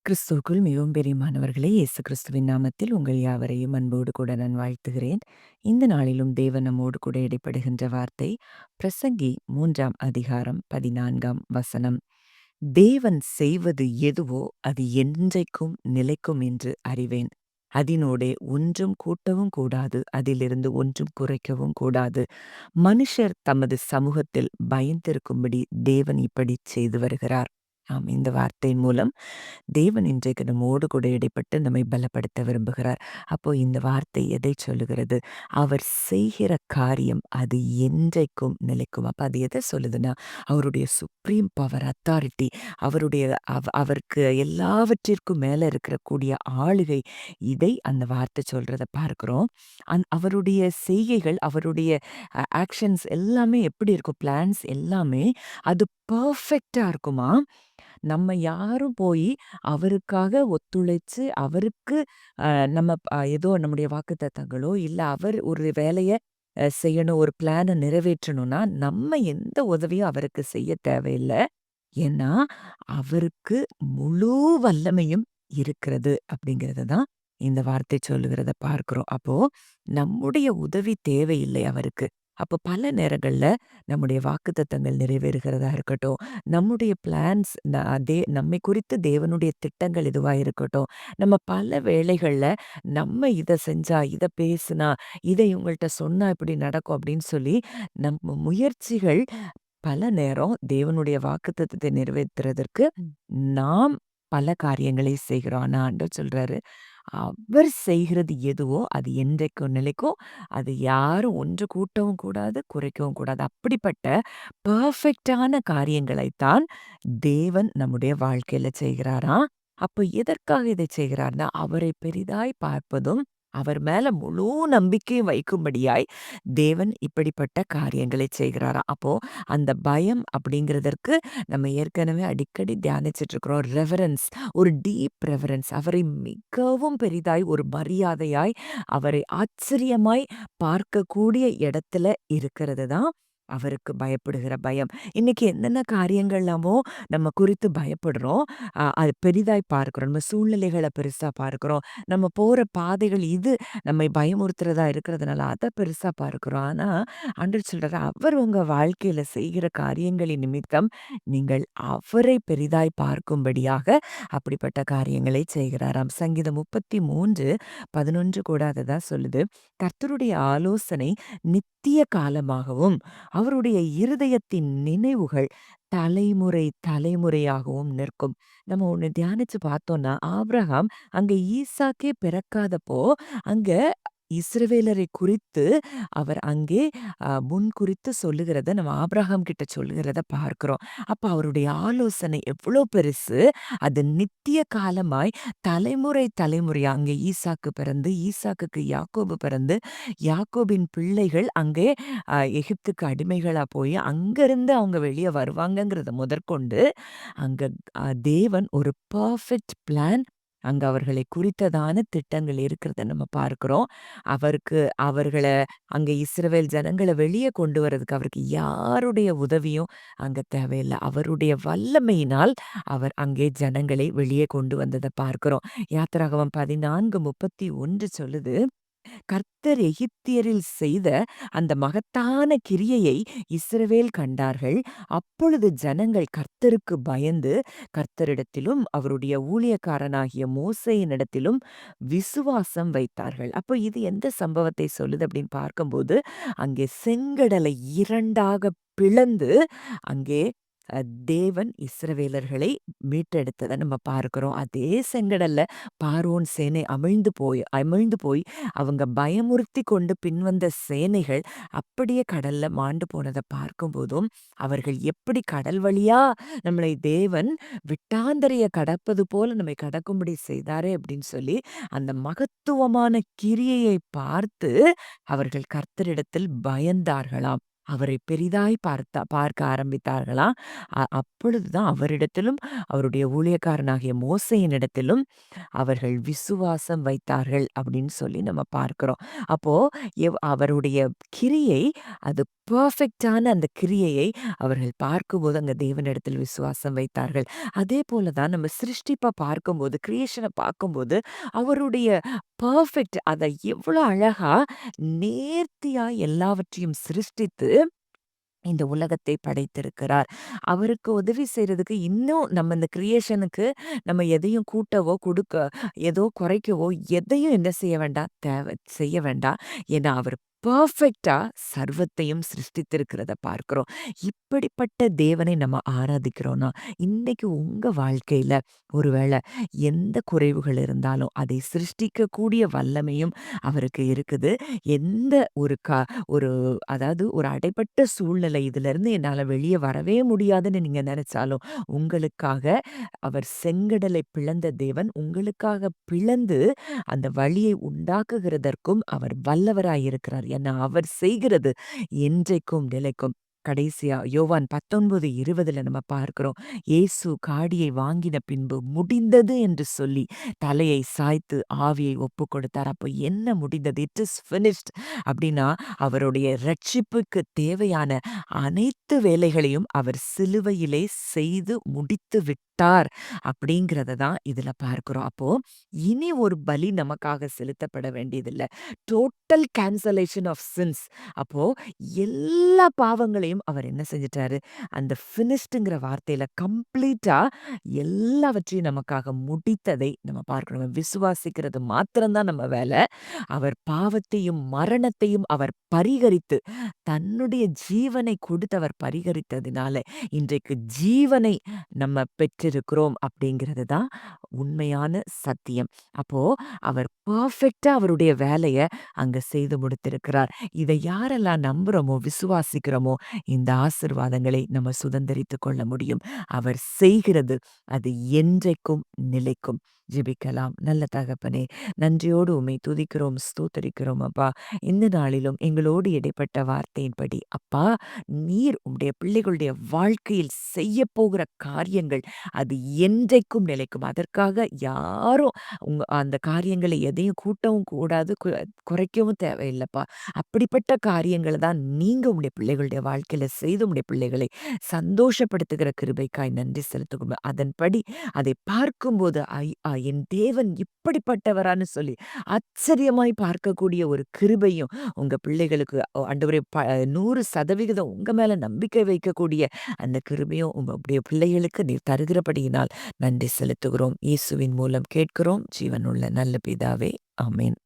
கிறிஸ்துவுக்குள் மிகவும் பிரியமானவர்களே, இயேசு கிறிஸ்துவின் நாமத்தில் உங்கள் யாவரையும் அன்போடு கூட நான் வாழ்த்துகிறேன். இந்த நாளிலும் தேவன் நம்மோடு கூட இடைப்படுகின்ற வார்த்தை பிரசங்கி 3ஆம் அதிகாரம் 14ஆம் வசனம். தேவன் செய்வது எதுவோ அது என்றைக்கும் நிலைக்கும் என்று அறிவேன். அதினோடே ஒன்றும் கூட்டவும் கூடாது, அதிலிருந்து ஒன்றும் குறைக்கவும் கூடாது. மனுஷர் தமது சமூகத்தில் பயந்திருக்கும்படி தேவன் இப்படிச் செய்து வருகிறார். ஆம், இந்த வார்த்தையின் மூலம் தேவன் இன்றைக்கு நம்மோடு கூட இடைப்பட்டு நம்மை பலப்படுத்த விரும்புகிறார். அப்போ இந்த வார்த்தை எதை சொல்லுகிறது? அவர் செய்கிற காரியம் அது என்றைக்கும் நிலைக்கும். அப்ப அது எதை சொல்லுதுன்னா, அவருடைய சுப்ரீம் பவர், அத்தாரிட்டி, அவருடைய அவருக்கு எல்லாவற்றிற்கும் மேல இருக்கக்கூடிய ஆளுகை, இதை அந்த வார்த்தை சொல்றத பார்க்கிறோம். அவருடைய செய்கைகள், அவருடைய ஆக்ஷன்ஸ் எல்லாமே எப்படி இருக்கும்? பிளான்ஸ் எல்லாமே அது பெர்ஃபெக்ட்டா இருக்குமாம். நம்ம யாரும் போய் அவருக்காக ஒத்துழைச்சு, அவருக்கு நம்ம ஏதோ நம்முடைய வாக்குத்தத்தங்களோ, இல்ல அவர் ஒரு வேலைய செய்யணும், ஒரு பிளான நிறைவேற்றணும்னா, நம்ம எந்த உதவியும் அவருக்கு செய்ய தேவையில்ல. ஏன்னா, அவருக்கு முழு வல்லமையும் இருக்கிறது அப்படிங்கிறத தான் இந்த வார்த்தை சொல்லுகிறத பார்க்கிறோம். அப்போ நம்முடைய உதவி தேவையில்லை அவருக்கு. அப்போ பல நேரங்கள்ல நம்முடைய வாக்குத்தத்தங்கள் நிறைவேறுகிறதா இருக்கட்டும், நம்முடைய பிளான்ஸ் நம்மை குறித்து தேவனுடைய திட்டங்கள் எதுவா இருக்கட்டும், நம்ம பல வேளைகள்ல நம்ம இத செஞ்சா, இத பேசுனா, இத இவங்கள்ட்ட சொன்னா இப்படி நடக்கும் அப்படின்னு சொல்லி, நம்ம முயற்சிகள் பல நேரம் தேவனுடைய வாக்குத்தத்தத்தை நிறைவேத்துறதற்கு நாம் பல காரியங்களை செய்கிறோம். ஆனா ஆண்டவர் சொல்றாரு, அவர் செய்கிறது எதுவோ அது என்றைக்கும் நிலைக்கும். அது யாரும் ஒன்று கூட்டவும் கூடாது, குறைக்கவும் கூடாது. அப்படிப்பட்ட பெர்ஃபெக்ட்டான காரியங்களைத்தான் தேவன் நம்முடைய வாழ்க்கையில செய்கிறாராம். அப்ப எதற்காக இதை செய்கிறார்னா, அவரை பெரிதாய் பார்ப்பதும், அவர் மேல முழு நம்பிக்கை வைக்கும்படியாய் தேவன் இப்படிப்பட்ட காரியங்களை செய்கிறாராம். அப்போ அந்த பயம் அப்படிங்கிறதற்கு நம்ம ஏற்கனவே அடிக்கடி தியானிச்சுட்டு இருக்கிறோம். ரெவரன்ஸ், ஒரு டீப் ரெவரன்ஸ். அவரை மிகவும் பெரிதாய், ஒரு மரியாதையாய், அவரை ஆச்சரியமாய் பார்க்கக்கூடிய இடத்துல இருக்கிறது தான் அவருக்கு பயப்படுகிற பயம். இன்னைக்கு என்னென்ன காரியங்கள்லாமோ நம்ம குறித்து பயப்படுறோம். அது பெரிதாய் பார்க்கிறோம். நம்ம சூழ்நிலைகள பெருசா பார்க்கிறோம். நம்ம போற பாதைகள் இது நம்மை பயமுறுத்துறதா இருக்கிறதுனால அத பெருசா பார்க்கிறோம். ஆனா ஆண்டவர் சொல்றாரு, அவர் உங்க வாழ்க்கையில செய்கிற காரியங்களின் நிமித்தம் நீங்கள் அவரை பெரிதாய் பார்க்கும்படியாக அப்படிப்பட்ட காரியங்களை செய்கிறாராம். சங்கீதம் 33:11 கூட அததான் சொல்லுது. கர்த்தருடைய ஆலோசனை நித்திய காலமாகவும், அவருடைய இருதயத்தின் நினைவுகள் தலைமுறை தலைமுறையாகவும் நிற்கும். நம்ம ஒண்ணு தியானிச்சு பார்த்தோம்னா, ஆபிரகாம் அங்க ஈசாக்கே பிறக்காதப்போ, அங்க இஸ்ரவேலரை குறித்து அவர் அங்கே முன்குறித்து சொல்லுகிறத நம்ம ஆபிரகாம் கிட்ட சொல்லுகிறத பார்க்கிறோம். அப்ப அவருடைய ஆலோசனை எவ்வளோ பெருசு! அது நித்திய காலமாய் தலைமுறை தலைமுறையா அங்கே ஈசாக்கு பிறந்து, ஈசாக்குக்கு யாக்கோபு பிறந்து, யாக்கோபின் பிள்ளைகள் அங்கே எகிப்துக்கு அடிமைகளா போய், அங்கருந்து அவங்க வெளிய வருவாங்கங்கிறத முதற்கொண்டு, அங்க தேவன் ஒரு பெர்ஃபெக்ட் பிளான் அங்க அவர்களை குறித்ததான திட்டங்கள் இருக்கிறத நம்ம பார்க்கிறோம். அவர்கள அங்க இஸ்ரவேல் ஜனங்கள வெளிய கொண்டு வரதுக்கு அவருக்கு யாருடைய உதவியும் அங்க தேவையில்ல. அவருடைய வல்லமையினால் அவர் அங்கே ஜனங்களை வெளியே கொண்டு வந்தத பார்க்கிறோம். யாத்திராகமம் 14:31 சொல்லுது. கர்த்தர் எகிப்தியரில் செய்த அந்த மகத்தான கிரியையை இஸ்ரவேல் கண்டார்கள். அப்பொழுது ஜனங்கள் கர்த்தருக்கு பயந்து, கர்த்தரிடத்திலும் அவருடைய ஊழியக்காரனாகிய மோசேயினிடத்திலும் விசுவாசம் வைத்தார்கள். அப்போ இது எந்த சம்பவத்தை சொல்லுது அப்படின்னு பார்க்கும்போது, அங்கே செங்கடலை 2ஆக பிளந்து, அங்கே தேவன் இஸ்ரவேலர்களை மீட்டெடுத்தத நம்ம பார்க்கிறோம். அதே செங்கடல்ல பார்வோன் சேனை அமிழ்ந்து போய் அவங்க பயமுறுத்தி கொண்டு பின்வந்த சேனைகள் அப்படியே கடல்ல மாண்டு போனத பார்க்கும்போதும், அவர்கள் எப்படி கடல் வழியா நம்மளை தேவன் விட்டாந்தரைய கடப்பது போல நம்மை கடக்கும்படி செய்தாரே அப்படின்னு சொல்லி, அந்த மகத்துவமான கிரியையை பார்த்து அவர்கள் கர்த்தரிடத்தில் பயந்தார்களாம். அவரை பெரிதாய் பார்க்க ஆரம்பித்தார்களாம். அப்பொழுதுதான் அவரிடத்திலும், அவருடைய ஊழியக்காரனாகிய மோசேயினிடத்திலும் அவர்கள் விசுவாசம் வைத்தார்கள் அப்படின்னு சொல்லி நம்ம பார்க்கிறோம். அப்போ அவருடைய கிரியை அது பெர்ஃபெக்ட்டான அந்த கிரியையை அவர்கள் பார்க்கும்போது அங்க தேவனிடத்தில் விசுவாசம் வைத்தார்கள். அதே போல தான் நம்ம சிருஷ்டிப்ப பார்க்கும்போது, கிரியேஷன பார்க்கும்போது, அவருடைய பெர்ஃபெக்ட் அத எவ்வளோ அழகா நேர்த்தியா எல்லாவற்றையும் சிருஷ்டித்து இந்த உலகத்தை படைத்திருக்கிறார். அவருக்கு உதவி செய்றதுக்கு இன்னும் நம்ம இந்த கிரியேஷனுக்கு நம்ம எதையும் கூட்டவோ, ஏதோ குறைக்கவோ எதையும் என்ன செய்ய வேண்டாம், செய்ய வேண்டாம். ஏன்னா அவர் பெர்ஃபெக்ட்டா சர்வத்தையும் சிருஷ்டித்திருக்கிறத பார்க்கிறோம். இப்படிப்பட்ட தேவனை நம்ம ஆராதிக்கிறோம்னா, இன்னைக்கு உங்க வாழ்க்கையில ஒருவேள எந்த குறைவுகள் இருந்தாலும், அதை சிருஷ்டிக்கக்கூடிய வல்லமையும் அவருக்கு இருக்குது. எந்த ஒரு அதாவது ஒரு அடைபட்ட சூழ்நிலை இதிலிருந்து என்னால வெளிய வரவே முடியாதுன்னு நீங்க நெனச்சாலும், உங்களுக்காக அவர் செங்கடலை பிளந்த தேவன், உங்களுக்காக பிளந்து அந்த வழியை உண்டாக்குகிறதற்கும் அவர் வல்லவராய் இருக்கிறார். ஏன்னா, அவர் செய்கிறது என்றைக்கும் நிலைக்கும். கடைசியா யோவான் 19:20 நம்ம பார்க்கிறோம். இயேசு காடியை வாங்கின பின்பு முடிந்தது என்று சொல்லி தலையை சாய்த்து ஆவியை ஒப்புக் கொடுத்தார். அப்போ என்ன முடிந்தது? இட் இஸ் ஃபினிஷ்ட் அப்படின்னா, அவருடைய ரட்சிப்புக்கு தேவையான அனைத்து வேலைகளையும் அவர் சிலுவையிலே செய்து முடித்து விட்டார். அப்படிங்கிறத தான் இதுல பார்க்கிறோம். அப்போ இனி ஒரு பலி நமக்காக செலுத்தப்பட வேண்டியதில்ல. Total cancellation of sins. அப்போ எல்லா பாவங்களையும் அவர் என்ன செஞ்சுட்டாரு? அந்த ஃபினிஷ்டுங்கிற வார்த்தையில கம்ப்ளீட்டா எல்லாவற்றையும் நமக்காக முடித்ததை நம்ம பார்க்கிறோம். விசுவாசிக்கிறது மாத்திரம் தான் நம்ம வேல. அவர் பாவத்தையும், மரணத்தையும் அவர் பரிகரித்து, தன்னுடைய ஜீவனை கொடுத்து அவர் பரிகரித்ததினால, இன்றைக்கு ஜீவனை நம்ம பெற்றிருக்கிறோம் அப்படிங்கிறது தான் உண்மையான சத்தியம். அப்போ அவர் பெர்ஃபெக்ட்டா அவருடைய வேலைய அங்க செய்து முடித்திருக்கிறார். இதை யாரெல்லாம் நம்புறோமோ, விசுவாசிக்கிறோமோ, இந்த ஆசீர்வாதங்களை நம்ம சுதந்தரித்துக் கொள்ள முடியும். அவர் செய்கிறது அது என்றைக்கும் நிலைக்கும். ஜெபிக்கலாம். நல்ல தகப்பனே, நன்றியோடு உம்மை துதிக்கிறோம், ஸ்தோத்தரிக்கிறோம் அப்பா. இந்த நாளிலும் எங்களோடு இடைப்பட்ட வார்த்தையின்படி, அப்பா, நீர் உம்முடைய பிள்ளைகளுடைய வாழ்க்கையில் செய்யப்போகிற காரியங்கள் அது என்றைக்கும் நிலைக்கும். அதற்காக யாரும் அந்த காரியங்களை எதையும் கூட்டவும் கூடாது, குறைக்கவும் தேவையில்லப்பா. அப்படிப்பட்ட காரியங்கள தான் நீங்க உம்முடைய பிள்ளைகளுடைய வாழ்க்கையில செய்து உம்முடைய பிள்ளைகளை சந்தோஷப்படுத்துகிற கிருபைக்காய் நன்றி செலுத்துகிறோம். அதன்படி அதை பார்க்கும்போது, என் தேவன் இப்படிப்பட்டவரான்னு சொல்லி ஆச்சரியமாய் பார்க்கக்கூடிய ஒரு கிருபையும் உங்க பிள்ளைகளுக்கு ஆண்டவரே 100% உங்க மேல நம்பிக்கை வைக்கக்கூடிய அந்த கிருபையும் உங்களுடைய பிள்ளைகளுக்கு நீர் தருகிறபடியினால் நன்றி செலுத்துகிறோம். இயேசுவின் மூலம் கேட்கிறோம் ஜீவனுள்ள நல்ல பிதாவே. ஆமென்.